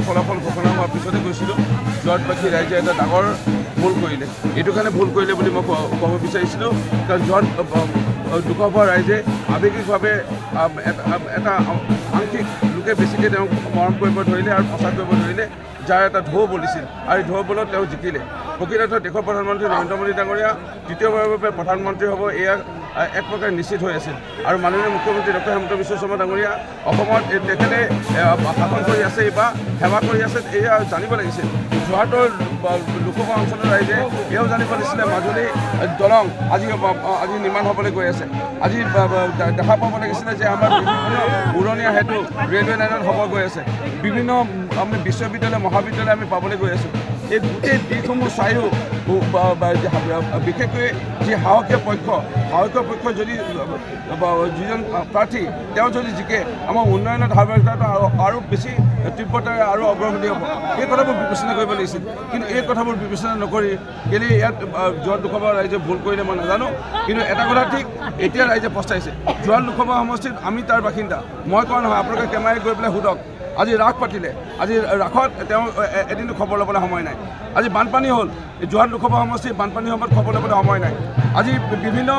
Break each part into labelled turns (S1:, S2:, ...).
S1: ফলাফল ঘোষণা হোৱাৰ পিছতে গৈছিলোঁ। জোৱাৰবাসী ৰাইজে এটা ডাঙৰ ভুল কৰিলে। এইটো কাৰণে ভুল কৰিলে বুলি মই ক'ব বিচাৰিছিলোঁ, কাৰণ জোৱাৰ দুখৰ ৰাইজে আৱেগিকভাৱে এটা আংশিক লোকে বেছিকৈ তেওঁক মৰম কৰিব ধৰিলে আৰু প্ৰচাৰ কৰিব ধৰিলে, যাৰ এটা ঢৌ বলিছিল আৰু এই ঢৌ বলত তেওঁ জিকিলে। প্ৰকৃততে দেশৰ প্ৰধানমন্ত্ৰী নৰেন্দ্ৰ মোদী ডাঙৰীয়া দ্বিতীয়বাৰৰ বাবে প্ৰধানমন্ত্ৰী হ'ব, এয়া এক প্ৰকাৰে নিশ্চিত হৈ আছিল। আৰু মাননীয় মুখ্যমন্ত্ৰী ডক্টৰ হিমন্ত বিশ্ব শৰ্মা ডাঙৰীয়া অসমত তেখেতে শাসন কৰি আছে বা সেৱা কৰি আছে, এয়া জানিব লাগিছিল। যোৰহাটৰ লোকসভা অঞ্চলৰ ৰাইজে এয়াও জানিব লাগিছিলে মাজুলী দলং আজি নিৰ্মাণ হ'বলৈ গৈ আছে। আজি দেখা পাব লাগিছিলে যে আমাৰ বিভিন্ন উৰণীয়া সেতু ৰেলৱে লাইনত হ'ব গৈ আছে। বিভিন্ন আমি বিশ্ববিদ্যালয় মহাবিদ্যালয় আমি পাবলৈ গৈ আছোঁ। এই গোটেই দিশসমূহ চায়ো বিশেষকৈ যি সাহসীয় পক্ষ যদি যিজন প্ৰাৰ্থী তেওঁ যদি জিকে, আমাৰ উন্নয়নৰ ধাৰাবাহিকতাটো আৰু বেছি তীব্ৰতাৰে আৰু অগ্ৰগতি হ'ব। এই কথাবোৰ বিবেচনা কৰিব লাগিছিল, কিন্তু এই কথাবোৰ বিবেচনা নকৰি কেলে ইয়াত যোৰহাট লোকসভা ৰাইজে ভুল কৰিলে মই নাজানো। কিন্তু এটা কথা ঠিক, এতিয়া ৰাইজে পস্তাইছে। যোৰহাট লোকসভা সমষ্টিত আমি তাৰ বাসিন্দা, মই কোৱা নহয়, আপোনালোকে কেমেৰাই গৈ পেলাই সোধক। আজি ৰাস পাতিলে, আজি ৰাসত তেওঁ এদিনো খবৰ ল'বলৈ সময় নাই। আজি বানপানী হ'ল, যোৰহাট লোকসভা সমষ্টিৰ বানপানীৰ সময়ত খবৰ ল'বলৈ সময় নাই। আজি বিভিন্ন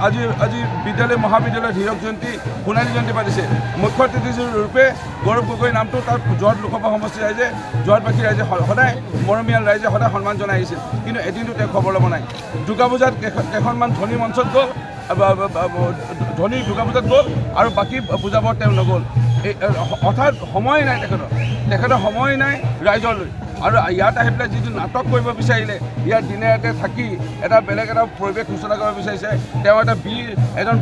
S1: আজি বিদ্যালয় মহাবিদ্যালয়ত হীৰক জয়ন্তী সোণালী জয়ন্তী পাতিছে। মুখ্য অতিথি ৰূপে গৌৰৱ গগৈ নামটো তাত যোৰহাট লোকসভা সমষ্টিৰ ৰাইজে, যোৰহাটবাসী ৰাইজে সদায় মৰমীয়াল ৰাইজে সদায় সন্মান জনাই আহিছিল, কিন্তু এদিনটো তেওঁ খবৰ ল'ব নাই। দুৰ্গা পূজাত কেইখনমান ধনী মঞ্চত গ'ল, ধনী দুৰ্গা পূজাত গ'ল আৰু বাকী পূজাবোৰত তেওঁ নগ'ল। অৰ্থাৎ সময় নাই তেখেতৰ সময় নাই ৰাইজলৈ। আৰু ইয়াত আহি পেলাই যিটো নাটক কৰিব বিচাৰিলে, ইয়াত দিনে ৰাতে থাকি এটা বেলেগ এটা পৰিৱেশ সূচনা কৰিব বিচাৰিছে। তেওঁ এটা বীৰ, এজন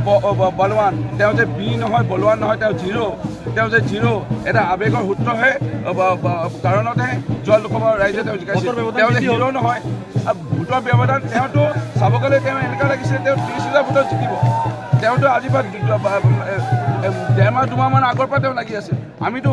S1: বলৱান, তেওঁ যে বীৰ নহয়, বলৱান নহয়, তেওঁ জিৰ' এটা আৱেগৰ সূত্ৰহে কাৰণতহে যোৰহাট লোকসভা ৰাইজে তেওঁ জিকাইছিল। তেওঁ যে হিৰ' নহয়, ভোটৰ ব্যৱধান তেওঁতো চাব গ'লে তেওঁ এনেকুৱা লাগিছিলে তেওঁ 30,000 ভোটত জিকিব। তেওঁতো আজিৰ পৰা 1.5-2 মাহমান আগৰ পৰা তেওঁ লাগি আছে। আমিতো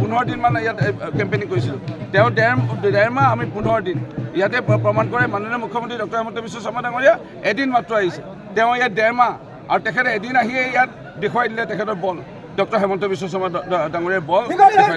S1: 15 দিনমান ইয়াত কেম্পেইনিং কৰিছিলোঁ, তেওঁ 1.5 মাহ, আমি 15 দিন। ইয়াতে প্ৰমাণ কৰে মাননীয় মুখ্যমন্ত্ৰী ডক্টৰ হিমন্ত বিশ্ব শৰ্মা ডাঙৰীয়া এদিন মাত্ৰ আহিছে, তেওঁ ইয়াত 1.5 মাহ, আৰু তেখেতে এদিন আহিয়ে ইয়াত দেখুৱাই দিলে তেখেতৰ বল, ডক্টৰ হিমন্ত বিশ্ব শৰ্মা ডাঙৰীয়াৰ বল দেখুৱাই দিলে।